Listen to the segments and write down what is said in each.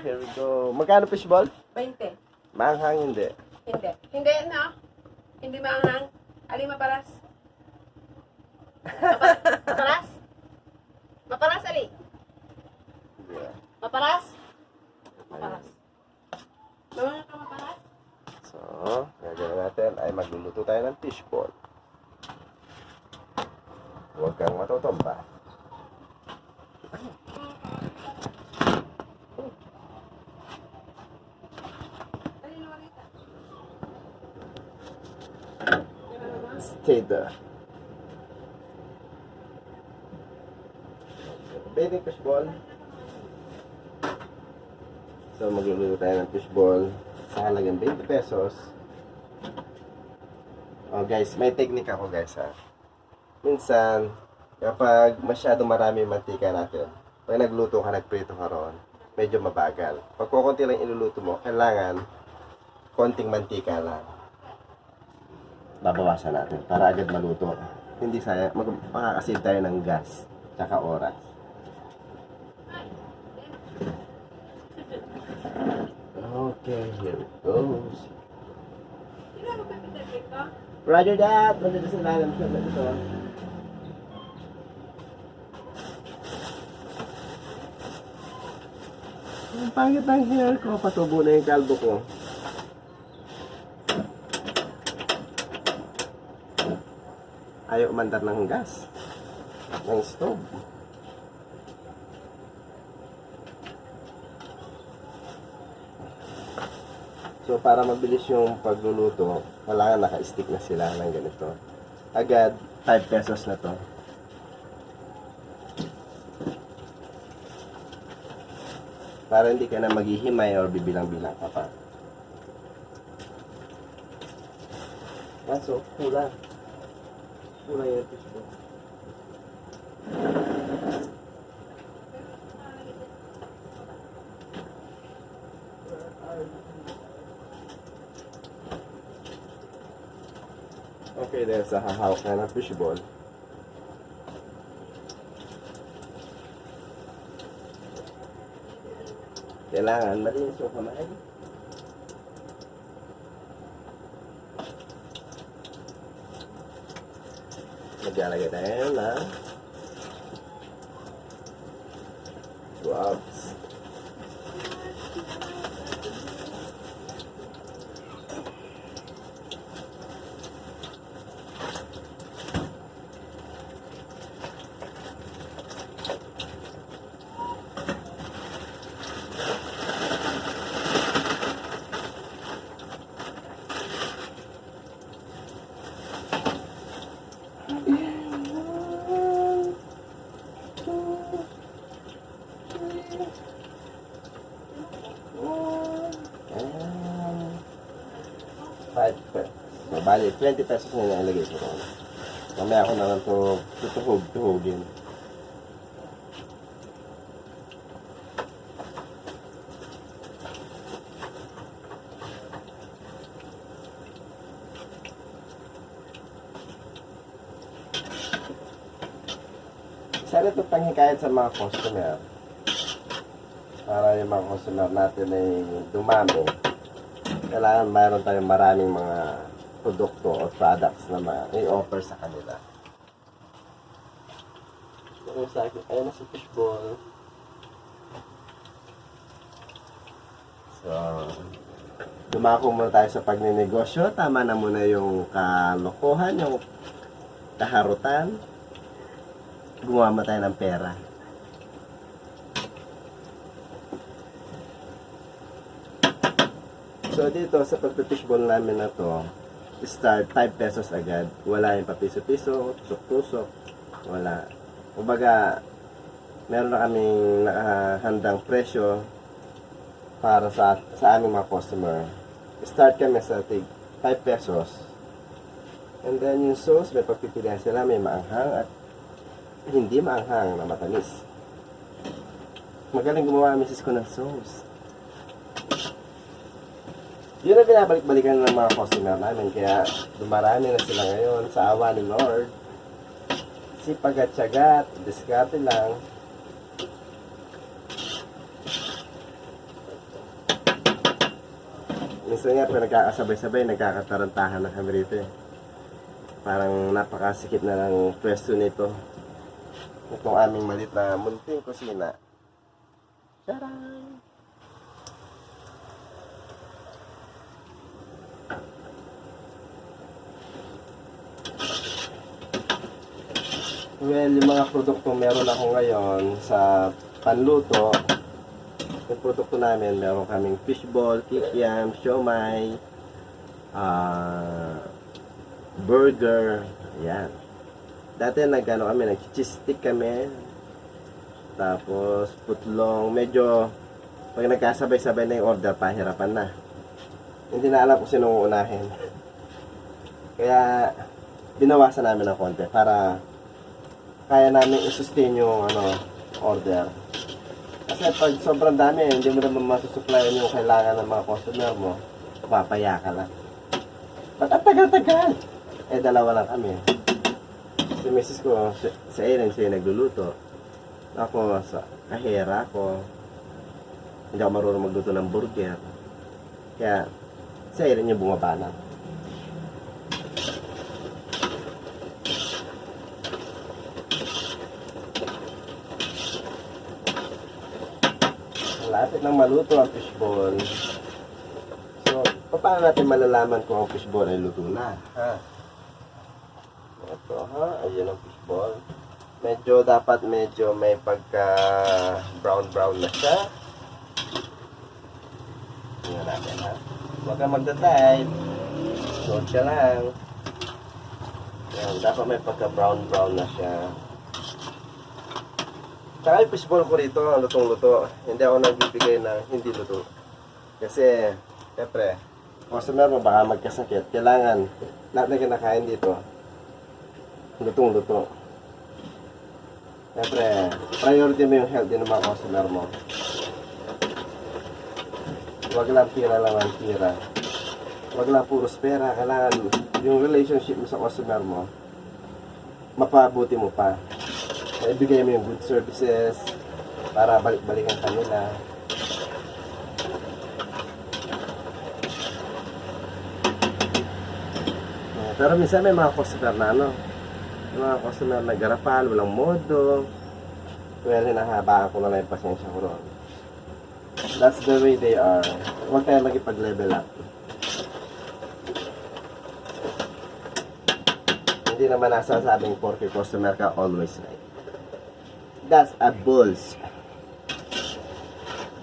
here we go. Magkano fishball? 20. Maanghang hindi. Hindi. Hindi na. Hindi maanghang. Ali maparas. Maparas? Maparas, Ali? Yeah. Maparas? Maparas. Mga ka maparas? So, gagawin natin ay magluluto tayo ng fishball. Huwag kang matutumba. Stay there. Baby fishball. So, magluluto tayo ng fishball sa halagang 20 pesos. Oh guys, may technique ako guys ha. Minsan, kapag masyado marami yung mantika natin, pag nagluto ka, nagprito ka roon, medyo mabagal. Pag kukunti lang iluluto mo, kailangan konting mantika lang. Babawasan natin para agad maluto. Hindi sayang, makakasave tayo ng gas tsaka oras. Okay, here it goes. Roger that! Roger sa lalim siya na ito. Ang pangit ng hair ko, patubo na yung kalbo ko. Ayaw umandar ng gas ng stove. So para mabilis yung pagluluto, kailangan naka-stick na sila ng ganito. Agad 5 pesos na to. Para hindi ka na maghihimay or bibilang-bilang ka pa. Kaso kulang. Kulang yung fishball. Okay, dahil sa hahawak na ng fishball. Kailangan malinis yung kamay. Maglalagay tayo na gloves. So, bali, 20 pesos na nilagay ko ron. Mamaya ako na lang ito tutuhog-tuhogin. Sana ito panghikayat sa mga customer. Para yung mga customer natin ay dumami. Kailangan mayroon tayong maraming mga produkto o products na i-offer sa kanila. Ayun na si fishball. So, dumako muna tayo sa pagninegosyo. Tama na muna yung kalokohan, yung kaharutan. Gumawa tayo ng pera. So dito sa pagpipishball namin na to, start 5 pesos agad. Wala yung papiso-piso, tusok-tusok. Wala. Kumbaga, meron na kaming nakahandang presyo para sa aming mga customer. Start kami sa 5 pesos. And then yung sauce, may pagpipilihan sila. May maanghang at hindi maanghang na matamis. Magaling gumawa ang misis ko ng sauce. Yun ang binabalik-balikan ng mga customer namin. Kaya dumarami na sila ngayon sa awa ni Lord. Sipag at tiyaga, diskarte lang. Minsan nga, pag nagkakasabay-sabay, nagkakatarantahan na kami rito eh. Parang napakasikip na ng pwesto nito. Itong aming malit na munting kusina. Charan! Well, yung mga produktong meron ako ngayon sa panluto, yung produkto namin, meron kaming fishball, kikiam, siomay, burger, yan. Dati nag-cheese stick kami, tapos putlong, medyo, pag nagkasabay-sabay na yung order, pahirapan na. Hindi na alam kung sinong uunahin. Kaya, binawasan namin ng konti para kaya namin i-sustain yung order. Kasi pag sobrang dami, hindi mo naman masusupplyan yung kailangan ng mga customer mo, papaya ka lang. Ba't ang tagal-tagal? Eh, dalawa lang kami. Si misis ko, si Aaron, siya yung nagluluto. Ako, sa kahera ko, hindi ako marunong magluto ng burger. Kaya, si Aaron yung bumaba na. Malapit nang maluto ang fishball. So, paano natin malalaman kung ang fishball ay luto na? Ha? Ito ha, ayun ang fishball. Dapat medyo may pagka brown na siya. Tingnan natin ha. Huwag kang magdadive. Load ka lang. Yan, dapat may pagka brown na siya. Saka yung fishball ko rito, lutong-luto. Hindi ako nagbibigay ng hindi luto. Kasi, siyempre, customer mo baka magkasakit. Kailangan, lahat na kinakain dito, lutong-luto. Siyempre, priority mo yung health din ng mga customer mo. Huwag lang tira lang ang tira. Huwag lang puros pera. Kailangan yung relationship mo sa customer mo, mapabuti mo pa. Ibigay mo yung good services para balik-balikan kanila. Pero minsan may mga customer na may mga customer na garapal, walang modo. Well, hinahabaan ko na lang yung pasensya ko ron. That's the way they are. Huwag tayo magipag-level up. Hindi naman nasasabing porke customer ka always right. That's a bullshit.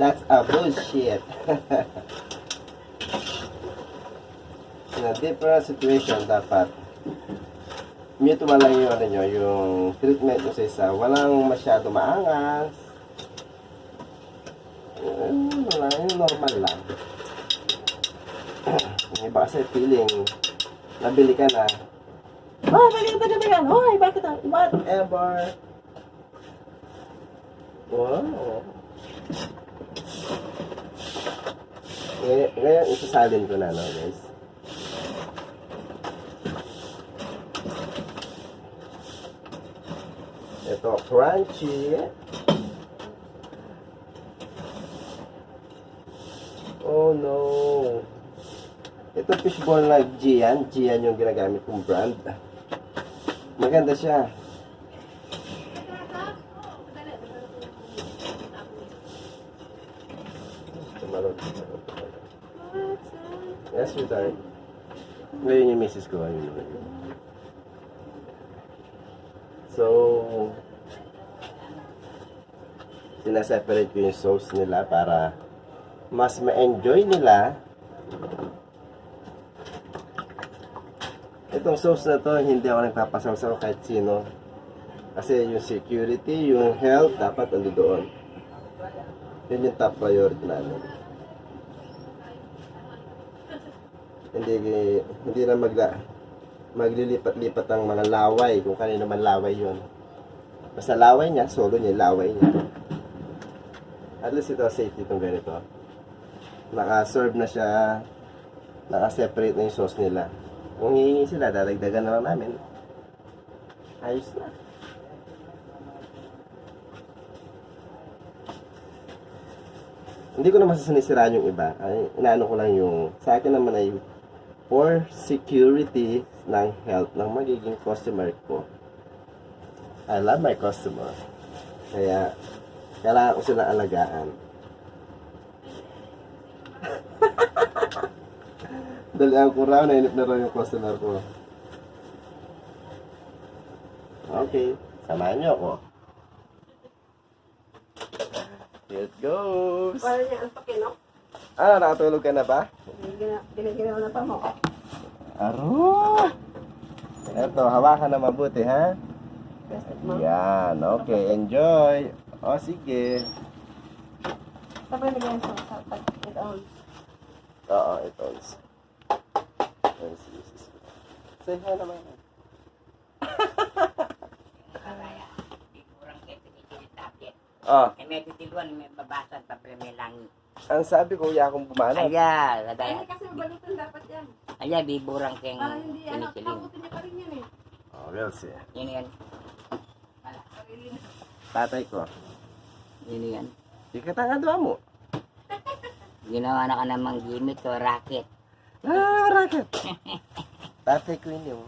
That's a bullshit. In a different situation, dapat mutual lang yung treatment mo sa isa. Walang masyado maangas. Yung normal lang. Yung iba kasi feeling, nabili ka na. Oh, balik ka na. Hoy, bakit? Whatever. Wow. Ngayon, isasalin ko na, guys. Ito, crunchy. Oh, no. Ito, fishball na Gian. Gian yung ginagamit kong brand. Maganda siya. Yes, sweetheart. Ngayon yung misis ko. So, sinaseparate ko yung sauce nila para mas ma-enjoy nila. Itong sauce na to, hindi ako nagpapasaw-saw kahit sino. Kasi yung security, yung health, dapat ando doon. Yun yung top priority namin. Hindi na maglilipat-lipat ang mga laway kung kanino man laway yun. Basta laway niya, solo niya, laway niya. At least ito, safety itong ganito. Naka-serve na siya, naka-separate na yung sauce nila. Kung hihingi sila, dadagdagan na lang namin. Ayos na. Hindi ko naman sinisiraan yung iba. Ay, inaano ko lang yung, sa akin naman ay for security ng health ng magiging customer ko. I love my customer. Kaya, kailangan ko silang alagaan. Dali ang kuraw, nainip na raw yung customer ko. Okay, samahan niyo ako. Here it goes. Wala niya ang pakino. Ah, nakatulog ka na ba? Ginaginaw na pa mo. Aro! Eto, hawakan na mabuti, ha? Present mo. Yan, okay, enjoy. O, sige. Sabay lagyan sa pag-itaon. Oo, ito. Say hi naman. Oh, May titiluan, may babasan, papel, may langit. ang sabi ko, ya akong bumanat. Aya, Ay, ladaya. kasi balutan dapat yan. Aya, biburang keng Para hindi anak, pinisilin. pakutin niya pa rin yan eh. Oh, we'll see. Yun yan. Wala, sarili na. Tatay ko. Yun yan. Ikatangadwa mo. Ginawa na ka namang gimit o racket. Ah, racket. Tatay ko yun yung.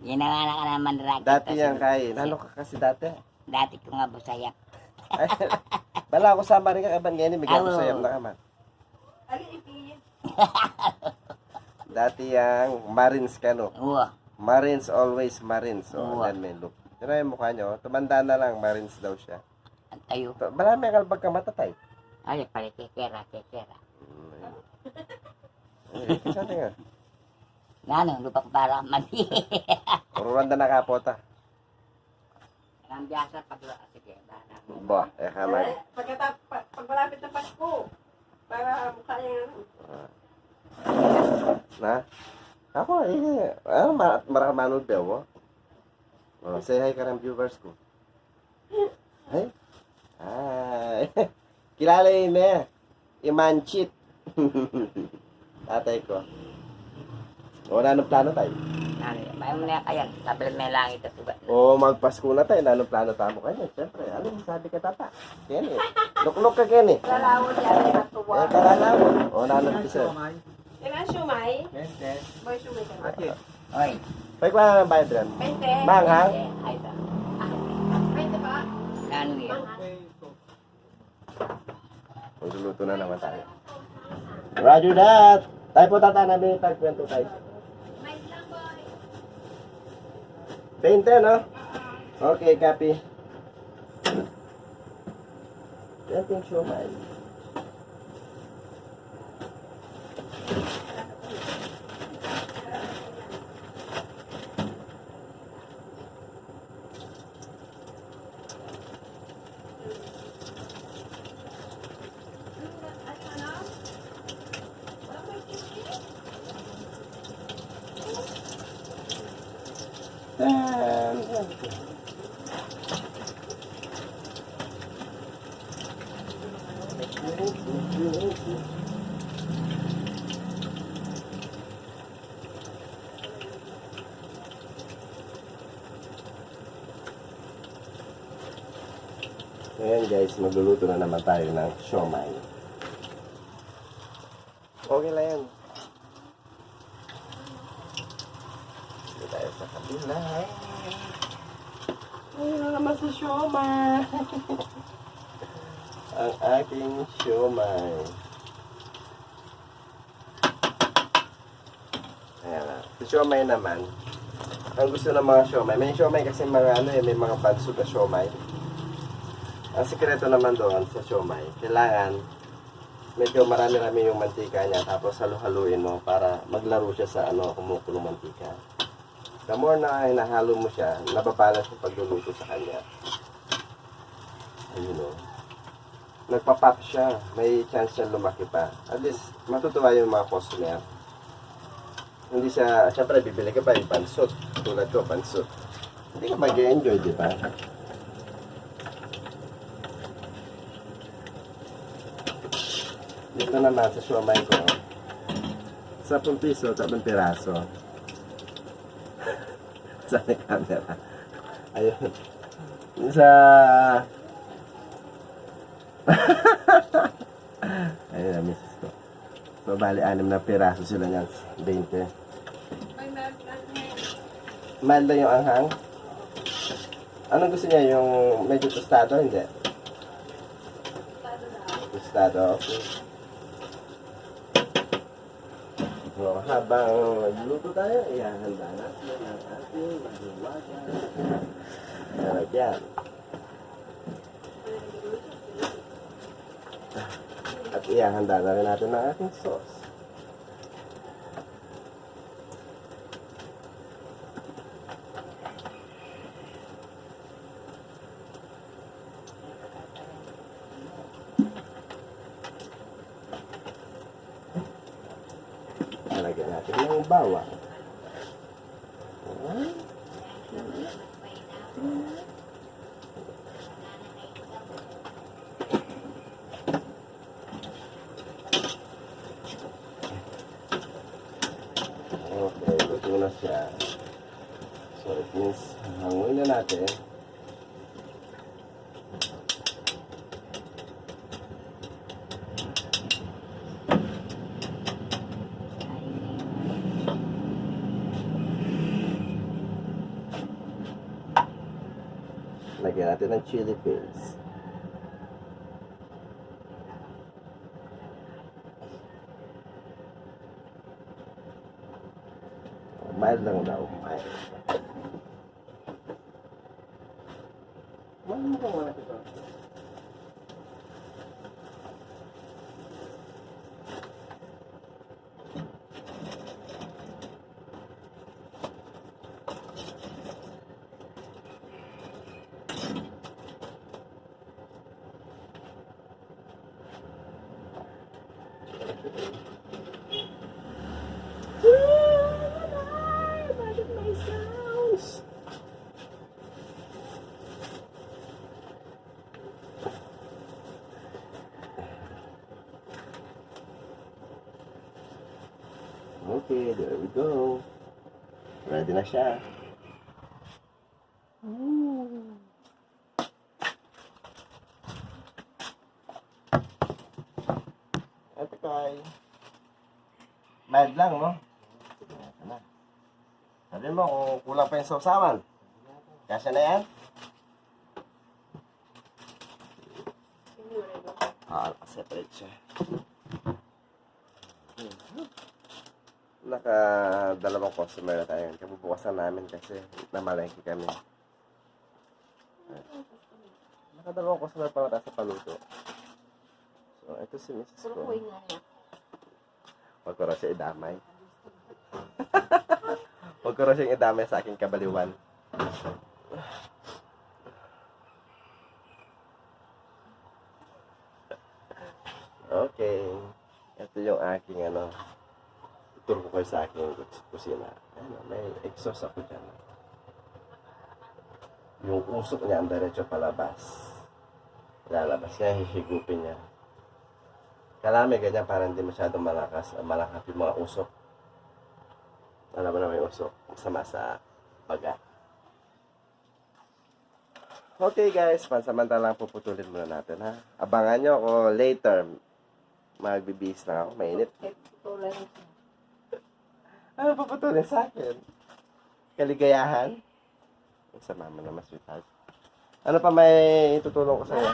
Ginawa na ka naman racket. Dati kasi- yan kay. Ano ka kasi dati? Dati ko nga busayak. Ay, bala ako sama rin ka kaban ngayon. Bigyan ko Awo. sa'yo na kaman. Ali, ipiyin. Dati yung Marines ka, no? Oo. Marines, always Marines. So, Oo. then may look. Yun na yung mukha nyo. Tumanda na lang, Marines daw siya. Ang tayo. Marami ang kalbag ka matatay. Ay, pala kekera, kekera. Ay, kasi nga. Nano, lupa ko para mali. Puro randa na kapota. Ang biyasa pag sige, bana. Ba, kamay. Pag malapit na Pasko, para mukha niya ano. Na? Ako, manood ba ako? Oh, say hi ka ng viewers ko. Hey? Hi. Kilala yun eh. Imanchit. Tatay ko. Wala nang plano tayo. Nano, may mo na kaya. Sabi may langit at ugat. O magpasko na tayo, nanong plano tamo kayo. Siyempre, ano yung sabi ka tata? Yan eh. Lukluk ka yan eh. Lalawon niya rin at tuwa. Eh, karala mo. O nanong pisa. Yan ang shumay. Boy, shumay ka na. Oy. Pag wala ng bayad rin. 20. Manghang? Ay, ito. 20 ba? Nano yan? Magluluto na naman tayo. Roger that! Tayo po tata namin tagkwento tayo. 20, no? Okay, copy. Yan yung shumay. Ayan guys, magluluto na naman tayo ng siomay. Okay lang yan. Dito tayo sa kabila. Ayun na naman sa siomay. Ang aking siomay. Ayan na. Sa siomay naman, ang gusto ng mga siomay, may siomay kasi mga ano eh, may mga bansod na siomay. Ang sikreto naman doon sa siomay, kailangan medyo marami-rami yung mantika niya tapos halu-haluin mo para maglaro siya sa ano, kumukulong mantika. The more na hinahalo mo siya, nababalance yung pagluluto sa kanya. Ayun o. Nagpa-pop siya, may chance siya lumaki pa. At least, matutuwa yung mga customer. Hindi siya, syempre bibili ka pa yung pansot. Tulad ko, pansot. Hindi ka mag-enjoy, di ba? Dito naman sa siomay ko, 10 piso, 7 piraso. Sa camera. Ayun. Sa... nila, misis ko. So, bali, 6 na piraso sila niyan. 20. May meron lang ngayon. Mild lang yung anghang. Anong gusto niya? Yung medyo tostado? Hindi. Tostado, okay. So, habang nagluluto tayo, ihahanda natin ang ating mahiwagan. Lalagyan. At ihahanda na rin natin ang ating sauce. Lalagyan natin ng bawang. Okay, luto na siya. So it means, hanguin na natin. Lagyan natin ng chili paste. Mild lang daw. Mild. Mild lang wala ito. Bakit may sounds? Okay, there we go. Ready na siya. Ito kay. Mild lang, no? Ito na. Sabi mo kung kulang pa yung sausawan. Kasya na yan? Separate siya. Naka-dalawang customer na tayo. Kabubukasan namin kasi namalengke kami. Naka-dalawang customer pa tayo sa paluto. So, ito si Mrs. ko. Huwag ko raw siya idamay. Huwag ko raw siyang idamay sa aking kabaliwan. Okay. Ito yung aking ituro ko kayo sa aking kusina. May exhaust ako dyan. Yung usok niya ang diretso palabas. Lalabas niya, hihigupin niya. Kalami ganyan para hindi masyadong malakas yung mga usok. Alam mo na may usok. Masama sa baga. Okay guys, pansamantalang puputulin muna natin ha. Abangan nyo ako later. Magbibihis na ako, mainit. Ano puputulin sa akin? Kaligayahan? Sa mama naman, sweetheart. Ano pa may itutulong ko sa'yo?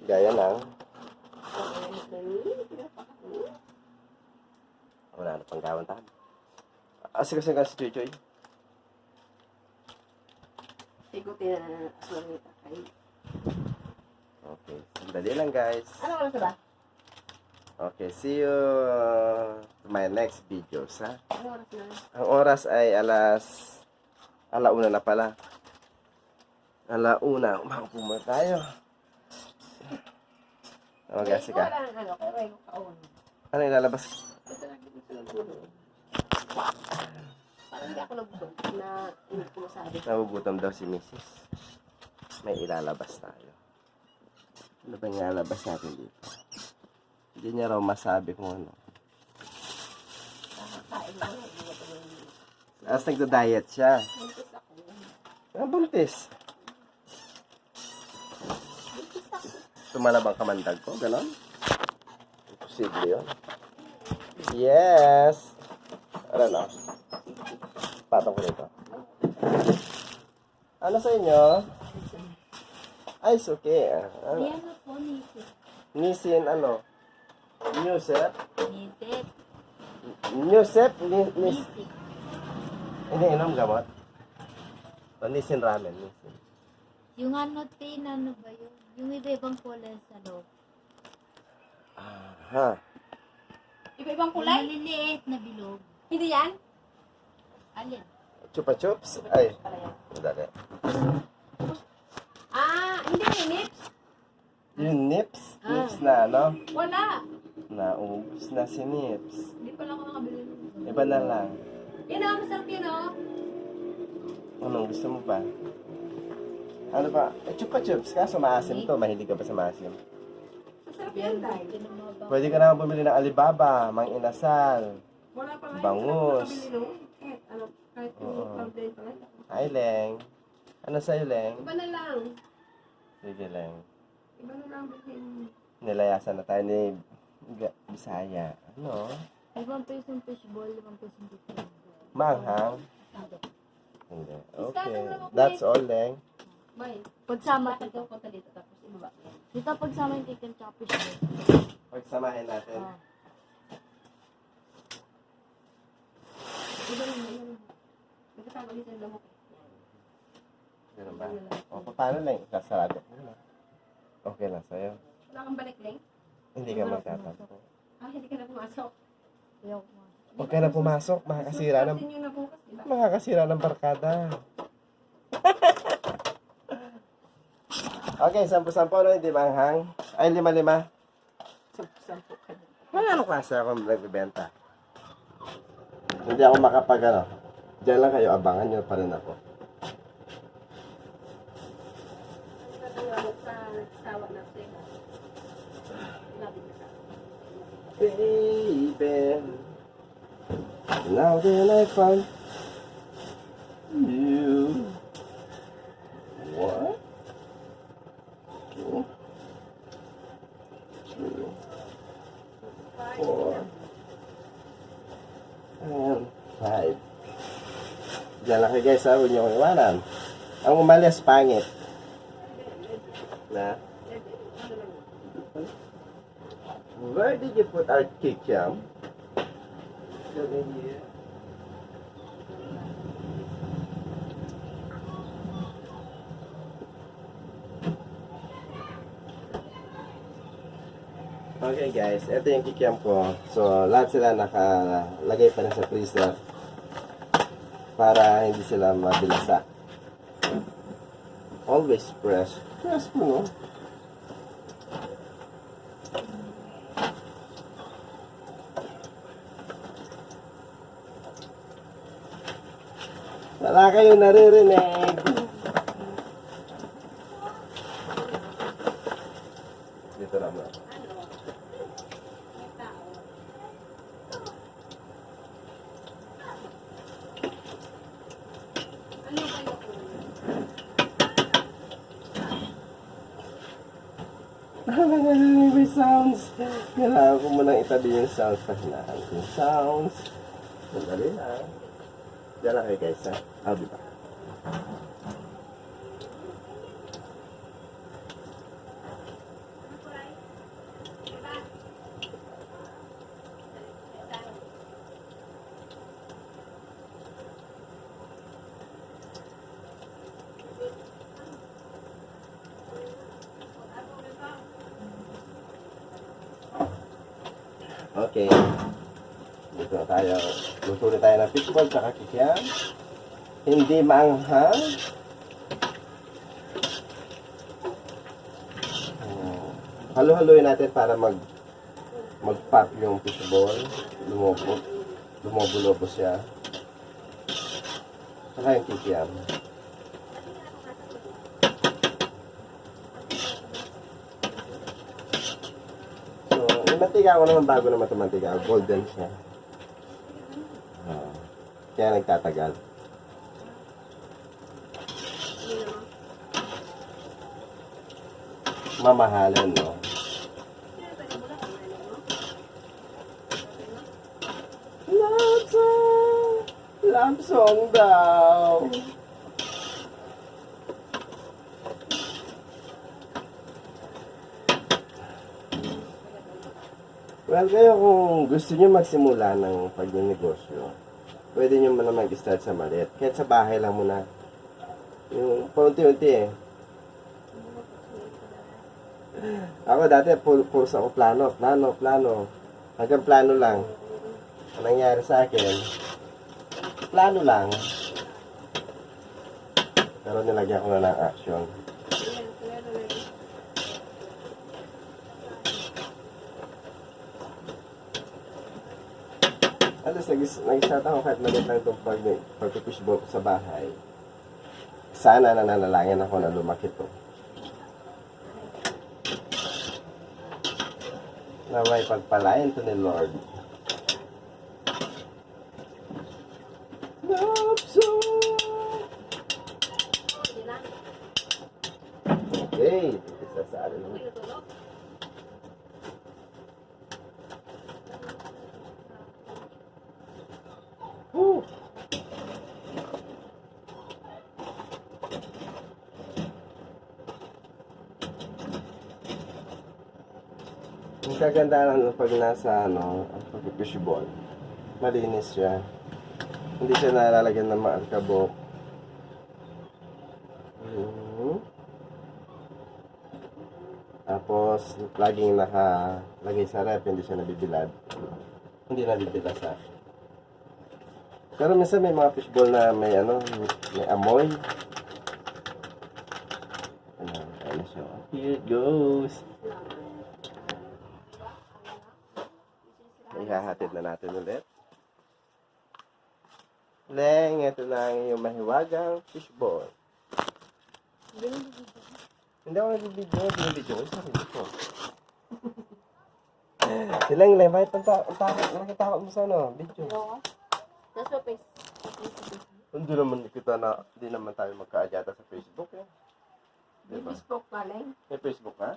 Gaya lang. Wala na pang gawin tayo. Asikasin ka si Choy-Choy. Igutin na sorry takay. Okay, sandali lang guys. Ano oras ba? Okay, see you to my next videos ha. Ano oras na? Ang oras ay alauna na pala. Alauna, umaupo muna tayo. Mag-asi ka. Wala ano, kaya yung kaon. Ano ilalabas? Ito lang dito sa gulo. Parang hindi ako nabusog na hindi ko masabi. Nagugutom daw si Mrs. May ilalabas tayo. Ano ba yung ilalabas natin dito? Hindi niya raw masabi kung ano. Kakakain mo na. Tapos nagda-diet siya. Buntis ako. Ang buntis. Tumalabang kamandag ko, ganon. Imposible yun. Yes! Ano na? Patong ko nito. Ano sa inyo? Ay, it's okay. Ayan na po, nisip. Nisin, ano? Newsep? Nisip. Newsep? Nisip. Iniinom gamot? O, Nisin ramen, Nisin. Yung ano, tin, ano ba yun? Yung iba-ibang kulay sa loob. Aha. Iba-ibang Yung kulay? maliliit na bilog. Hindi yan? Alin? Chupa chups? Ay, Pala yan. dali. Hindi may nips. Yung nips? Nips na ano? Wala. Naubos na si nips. Hindi pala ako nakabili. Iba na lang. Yan o, masarap yun o. Anong gusto mo pa? Ano ba? Chupa chups, kaso maasim to. Mahilig ka pa sa maasim. Masarap yan, Day. Pwede ka naman bumili ng Alibaba, Mang Inasal, Wala pa nga. Bangus. Nakabili noon. Kahit Oo. yung fountain pala. Ay, Leng. Ano sa'yo, Leng? Iba na lang. Sige, Leng. Iba na lang bilhin. Nilayasan na tayo ni Bisaya. Ano? 5 pesong fishball, 5 pesong fishball. Maanghang? Hindi. Hindi. Discount Okay. lang ako, That's all, Leng. Bye. Pagsama, Bakit daw punta dito tapos ibaba? dito pagsama yung chicken tsaka fishball. Pagsamahin natin. Ah. Iba na lang. Nagkasama dito ang lamok. Ganun ba? O, paano, Leng? Kasarado ko na. Okay lang sa'yo. Wala kang balik, Leng? Hindi ka magtatampo. Hindi ka na pumasok. Ayaw ko. Huwag ka na pumasok. Makakasira ng... Natin yun na bukas, diba? Makakasira ng barkada. Okay, 10-10 no, hindi manghang. Ay, 5-5. Sampu ka na. Ano klase akong nagbibenta? Hindi ako makapag ano. Diyan lang kayo, abangan nyo pa rin ako. Natawalag sa sawa na sila. Labi na sa Baby, now that I found you. What? 2, 3, 4, and 5. Diyan lang kayo guys, ha? Huwag niyo akong iwanan. Ang umalis, pangit. Na? Where did you put our kikiam? Over here. Okay guys, ito yung kikiam ko. So, lahat sila nakalagay pa na sa freezer para hindi sila mabilasa. Always fresh. Fresh po, no? Wala kayong naririnig. Dito lang mo. ano ba yun? May sounds. Kailangan ko munang itabi yung sounds. Pahinahan ko yung sounds. Sandali lang. Diyan lang kayo guys, ha? I'll be back. Okay. Dito na tayo. Luto na tayo ng fishball tsaka kikiam. Hindi maanghang. Halo-haloyin natin para mag-pop yung fishball. Lumobo-lobo siya. Saka yung kikiam. So, yung mantika ko naman bago naman itong mantika. Golden siya. Kaya nagtatagal. Mamahalin, no? Love song daw. Well, kayo kung gusto nyo magsimula ng pagnenegosyo, pwede nyo man mag-start sa maliit. Kahit sa bahay lang muna. Yung paunti-unti eh. Ako dati, puro ako plano. Hanggang plano lang. Ang nangyari sa akin, plano lang. Pero nilagyan ko na ng action. Alas, nag-start ako kahit maliit lang itong pag-fishball sa bahay. Sana nananalangin ako na lumaki to. Na may pagpalain to ni Lord. Love song! Okay, isa sa alin. Woo! Ang kaganda lang pag nasa pag-fishball, malinis siya. Hindi siya nalalagyan ng maangkabok. Tapos, laging nakalagay sa rep, hindi siya nabibilad. Hindi nabibilasan. Pero minsan may mga fishball na may may amoy. Ano siya? Here it goes. Ihahatid na natin ulit. Leng, ito na ang iyong mahiwagang fishball. Hindi ako nag-video. Binibidyo ko. Sarili ko. Silang Leng, bakit nakitawa mo sa video? That's what face. Hindi naman tayo magkaadyata sa Facebook eh. Diba? Facebook pa lang. May Facebook ka?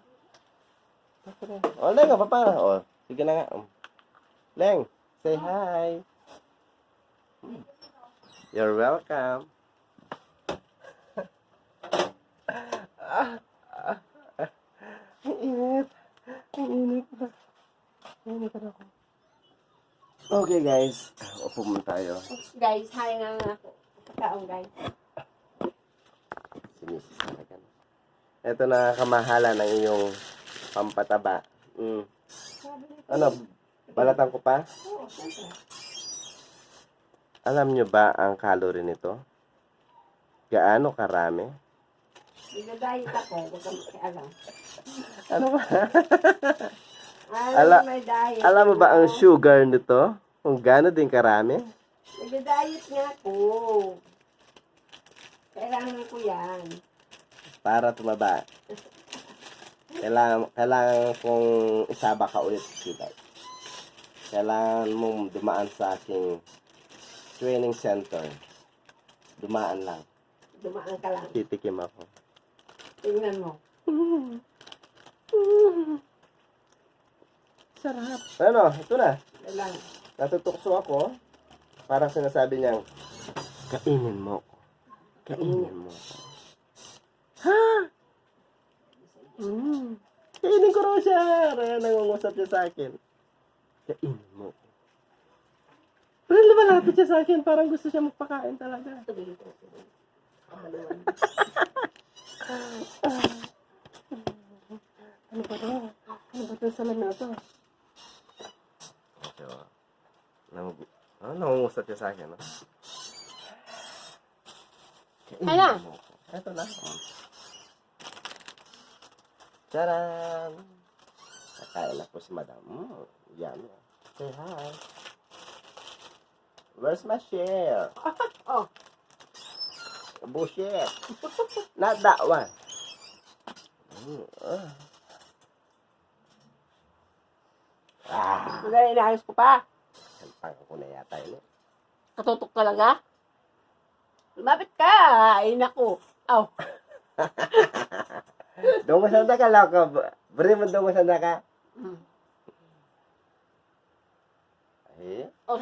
O, Leng, papara. O, sige na nga. Leng, say hi. You're welcome. Ang init. Ang init na. Init na ako. Okay guys, upo muna tayo. Guys, hi nga nga ako. Pagkaon guys. Si Mrs. talaga. Ito na kamahala ng iyong pampataba. Ano, balatan ko pa? Oo, siyempre. Alam nyo ba ang calorie nito? Gaano karami? Nagdadayit ako. Huwag kang makialam. Ano ba? May diet. Alam mo ba ang sugar nito? Kung gaano din karami? Nagdadayit nga ako. Kailangan ko yan. Para tumaba. Kailangan kong isaba ka ulit. Kailangan mong dumaan sa aking training center. Dumaan lang. Dumaan ka lang. Titikim ako. Tingnan mo. Sarap. Ano? Ito na. Lang. Natutukso ako. Parang sinasabi niyang, kainin mo ko. Kainin mo ko. Ha? Kainin ko raw siya. Kaya nangungusap siya sa akin. Kainin mo ko. Pero lumalapit siya sa akin. Parang gusto siya magpakain talaga. Tubig ito. Ano ba ito? Ano ba ito sa lamin na ito? Nangungusap siya sa akin. No? Ano? Ito na. Charan! Kakain na po si madam. Yummy. Say hi. Where's my share? Oh. Bullshit. Not that one. Maganda inaayos ko pa. Sampang ko na yata yun. Katutok ka lang ha. Lumapit ka. Ay naku. Aw. Dumasanda ka lang ka. Bari mo dumasanda ka. Eh? Oh,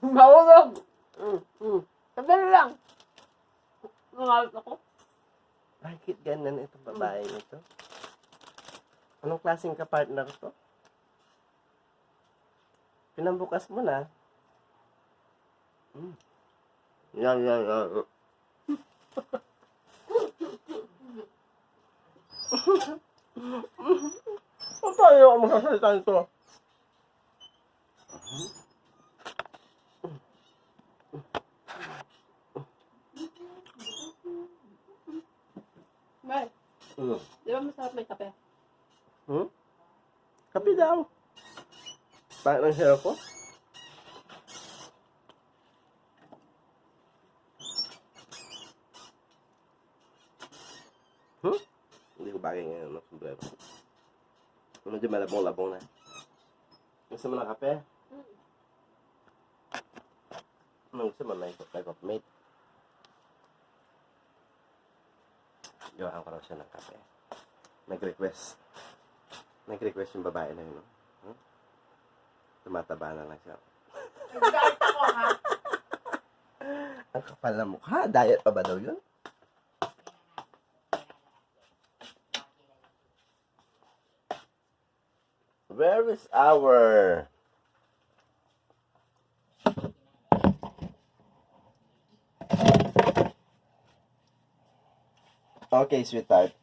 mahulog. Sandali lang. Nangalit ako. Bakit ganun itong babae ito? Anong klaseng kapartner to? Pinambukas mo na. Yan. Ano tayo ako magsasalita nito? May, di ba masarap may kape? Kape daw. Bakit ang hirap ko? Hindi ko bagay ngayon ng sombrero. Medyo malabong-labong na. Gusto mo ng kape? Anong gusto mo na yung coffee mate? Gawaan ko raw siya ng kape. Nag-request yung babae na yun. Tumataba na lang siya. Nag-diet ako, ha? Ang kapal na mukha. Diet pa ba daw yun? Where is our... Okay, sweetheart.